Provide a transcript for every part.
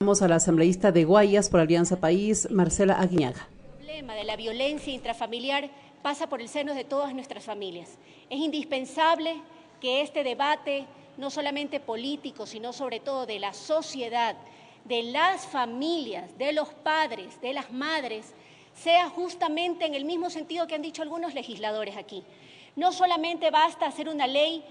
Vamos a la asambleísta de Guayas por Alianza País, Marcela Aguiñaga. El problema de la violencia intrafamiliar pasa por el seno de todas nuestras familias. Es indispensable que este debate, no solamente político, sino sobre todo de la sociedad, de las familias, de los padres, de las madres, sea justamente en el mismo sentido que han dicho algunos legisladores aquí. No solamente basta hacer una ley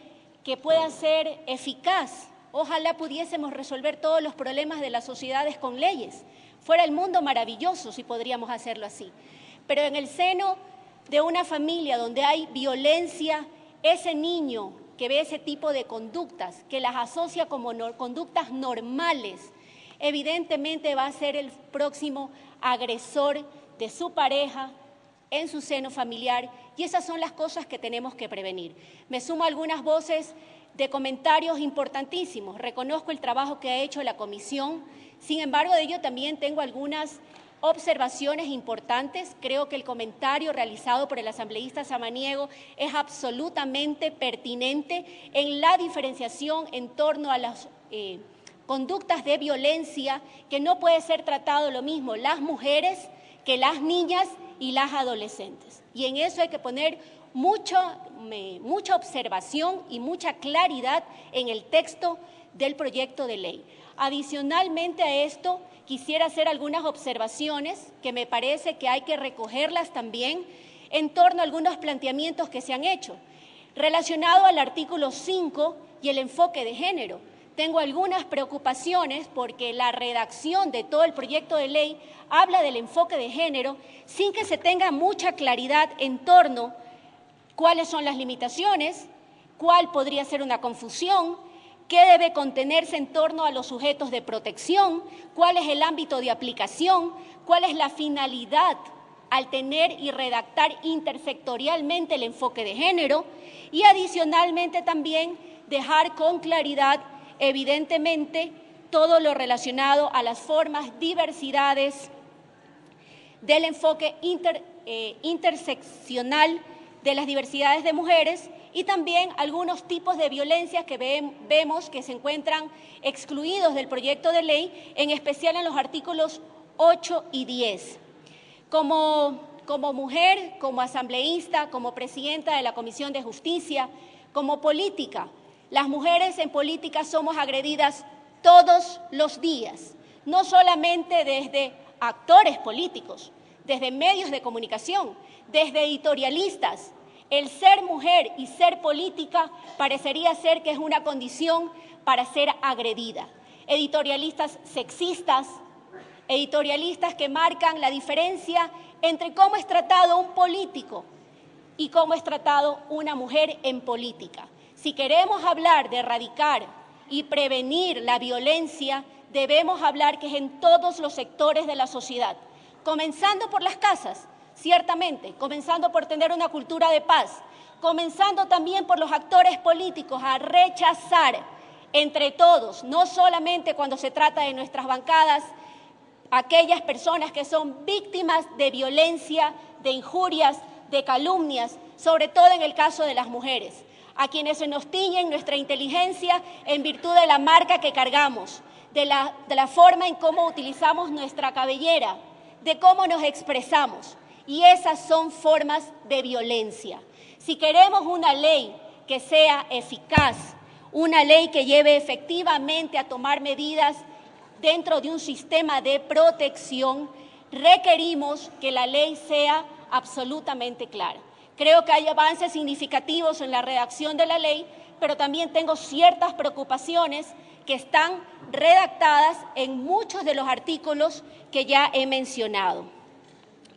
que pueda ser eficaz. Ojalá pudiésemos resolver todos los problemas de las sociedades con leyes. Fuera el mundo maravilloso si podríamos hacerlo así. Pero en el seno de una familia donde hay violencia, ese niño que ve ese tipo de conductas, que las asocia como conductas normales, evidentemente va a ser el próximo agresor de su pareja en su seno familiar, y esas son las cosas que tenemos que prevenir. Me sumo a algunas voces de comentarios importantísimos. Reconozco el trabajo que ha hecho la comisión, sin embargo, de ello también tengo algunas observaciones importantes. Creo que el comentario realizado por el asambleísta Samaniego es absolutamente pertinente en la diferenciación en torno a las conductas de violencia, que no puede ser tratado lo mismo las mujeres que las niñas y las adolescentes. Y en eso hay que poner mucha observación y mucha claridad en el texto del proyecto de ley. Adicionalmente a esto, quisiera hacer algunas observaciones que me parece que hay que recogerlas también en torno a algunos planteamientos que se han hecho. Relacionado al artículo 5 y el enfoque de género, tengo algunas preocupaciones porque la redacción de todo el proyecto de ley habla del enfoque de género sin que se tenga mucha claridad en torno cuáles son las limitaciones, cuál podría ser una confusión, qué debe contenerse en torno a los sujetos de protección, cuál es el ámbito de aplicación, cuál es la finalidad al tener y redactar intersectorialmente el enfoque de género, y adicionalmente también dejar con claridad, evidentemente, todo lo relacionado a las formas, diversidades del enfoque interseccional de las diversidades de mujeres, y también algunos tipos de violencias que vemos que se encuentran excluidos del proyecto de ley, en especial en los artículos 8 y 10. Como mujer, como asambleísta, como presidenta de la Comisión de Justicia, como política, las mujeres en política somos agredidas todos los días, no solamente desde actores políticos, desde medios de comunicación, desde editorialistas. El ser mujer y ser política parecería ser que es una condición para ser agredida. Editorialistas sexistas, editorialistas que marcan la diferencia entre cómo es tratado un político y cómo es tratado una mujer en política. Si queremos hablar de erradicar y prevenir la violencia, debemos hablar que es en todos los sectores de la sociedad, comenzando por las casas, ciertamente, comenzando por tener una cultura de paz, comenzando también por los actores políticos a rechazar entre todos, no solamente cuando se trata de nuestras bancadas, aquellas personas que son víctimas de violencia, de injurias, de calumnias, sobre todo en el caso de las mujeres, a quienes se nos tiñen nuestra inteligencia en virtud de la marca que cargamos, de la forma en cómo utilizamos nuestra cabellera, de cómo nos expresamos. Y esas son formas de violencia. Si queremos una ley que sea eficaz, una ley que lleve efectivamente a tomar medidas dentro de un sistema de protección, requerimos que la ley sea absolutamente clara. Creo que hay avances significativos en la redacción de la ley, pero también tengo ciertas preocupaciones que están redactadas en muchos de los artículos que ya he mencionado.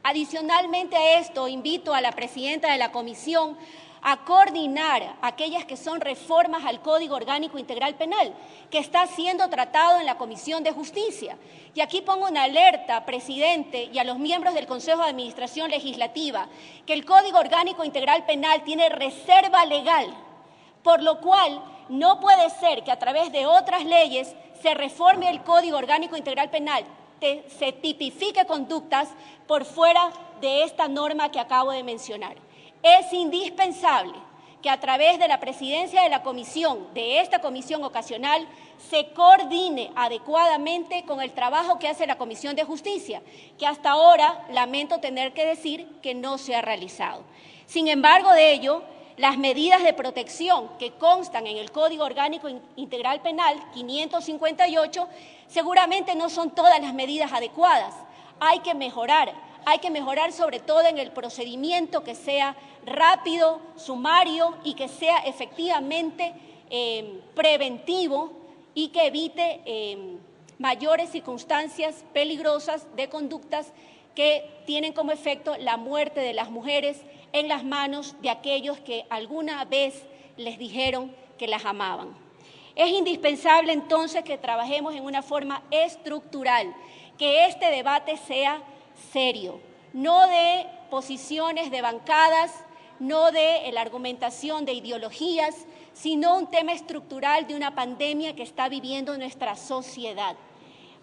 Adicionalmente a esto, invito a la presidenta de la comisión a coordinar aquellas que son reformas al Código Orgánico Integral Penal, que está siendo tratado en la Comisión de Justicia. Y aquí pongo una alerta, presidente, y a los miembros del Consejo de Administración Legislativa, que el Código Orgánico Integral Penal tiene reserva legal, por lo cual no puede ser que a través de otras leyes se reforme el Código Orgánico Integral Penal, se tipifique conductas por fuera de esta norma que acabo de mencionar. Es indispensable que a través de la presidencia de la comisión, de esta comisión ocasional, se coordine adecuadamente con el trabajo que hace la Comisión de Justicia, que hasta ahora lamento tener que decir que no se ha realizado. Sin embargo, de ello, las medidas de protección que constan en el Código Orgánico Integral Penal 558 seguramente no son todas las medidas adecuadas. Hay que mejorar sobre todo en el procedimiento, que sea rápido, sumario y que sea efectivamente preventivo y que evite mayores circunstancias peligrosas de conductas que tienen como efecto la muerte de las mujeres en las manos de aquellos que alguna vez les dijeron que las amaban. Es indispensable entonces que trabajemos en una forma estructural, que este debate sea serio, no de posiciones de bancadas, no de la argumentación de ideologías, sino un tema estructural de una pandemia que está viviendo nuestra sociedad.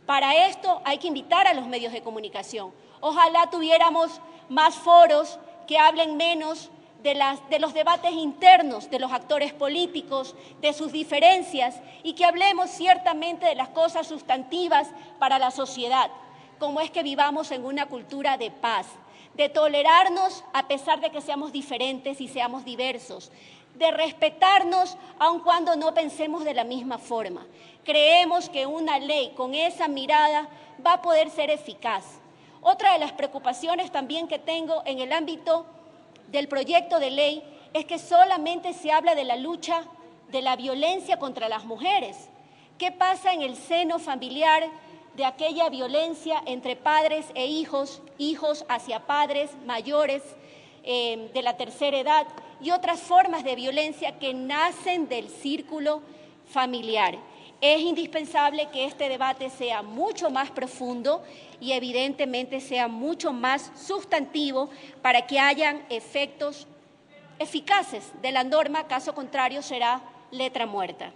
Para esto hay que invitar a los medios de comunicación. Ojalá tuviéramos más foros que hablen menos de los debates internos de los actores políticos, de sus diferencias, y que hablemos ciertamente de las cosas sustantivas para la sociedad, como es que vivamos en una cultura de paz, de tolerarnos a pesar de que seamos diferentes y seamos diversos, de respetarnos aun cuando no pensemos de la misma forma. Creemos que una ley con esa mirada va a poder ser eficaz. Otra de las preocupaciones también que tengo en el ámbito del proyecto de ley es que solamente se habla de la lucha de la violencia contra las mujeres. ¿Qué pasa en el seno familiar de aquella violencia entre padres e hijos, hijos hacia padres mayores de la tercera edad y otras formas de violencia que nacen del círculo familiar? Es indispensable que este debate sea mucho más profundo y evidentemente sea mucho más sustantivo para que hayan efectos eficaces de la norma, caso contrario será letra muerta.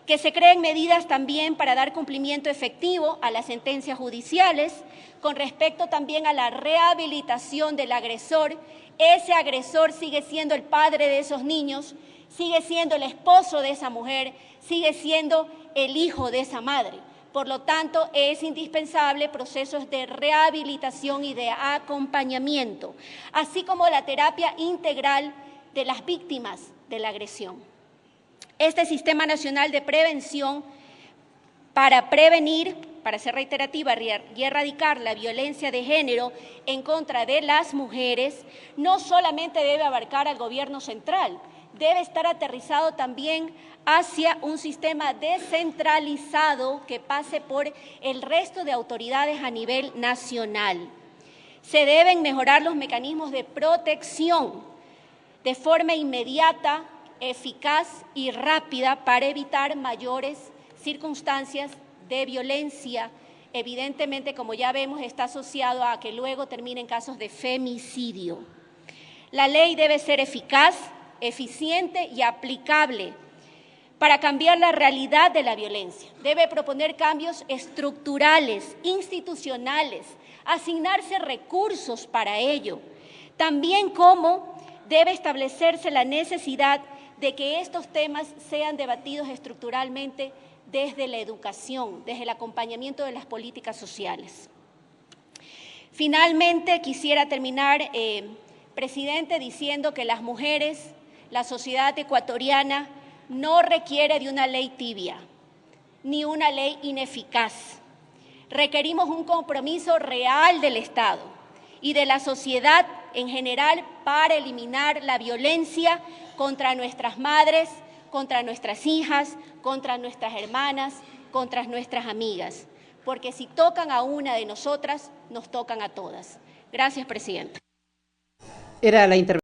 Que se creen medidas también para dar cumplimiento efectivo a las sentencias judiciales, con respecto también a la rehabilitación del agresor. Ese agresor sigue siendo el padre de esos niños, sigue siendo el esposo de esa mujer, sigue siendo el hijo de esa madre. Por lo tanto, es indispensable procesos de rehabilitación y de acompañamiento, así como la terapia integral de las víctimas de la agresión. Este Sistema Nacional de Prevención para prevenir, para ser reiterativa y erradicar la violencia de género en contra de las mujeres, no solamente debe abarcar al gobierno central, debe estar aterrizado también hacia un sistema descentralizado que pase por el resto de autoridades a nivel nacional. Se deben mejorar los mecanismos de protección de forma inmediata, eficaz y rápida para evitar mayores circunstancias de violencia. Evidentemente, como ya vemos, está asociado a que luego terminen casos de femicidio. La ley debe ser eficaz, eficiente y aplicable para cambiar la realidad de la violencia. Debe proponer cambios estructurales, institucionales, asignarse recursos para ello. También como debe establecerse la necesidad de que estos temas sean debatidos estructuralmente desde la educación, desde el acompañamiento de las políticas sociales. Finalmente, quisiera terminar, presidente, diciendo que las mujeres, la sociedad ecuatoriana, no requiere de una ley tibia, ni una ley ineficaz. Requerimos un compromiso real del Estado y de la sociedad en general para eliminar la violencia contra nuestras madres, contra nuestras hijas, contra nuestras hermanas, contra nuestras amigas. Porque si tocan a una de nosotras, nos tocan a todas. Gracias, presidenta. Era la intervención.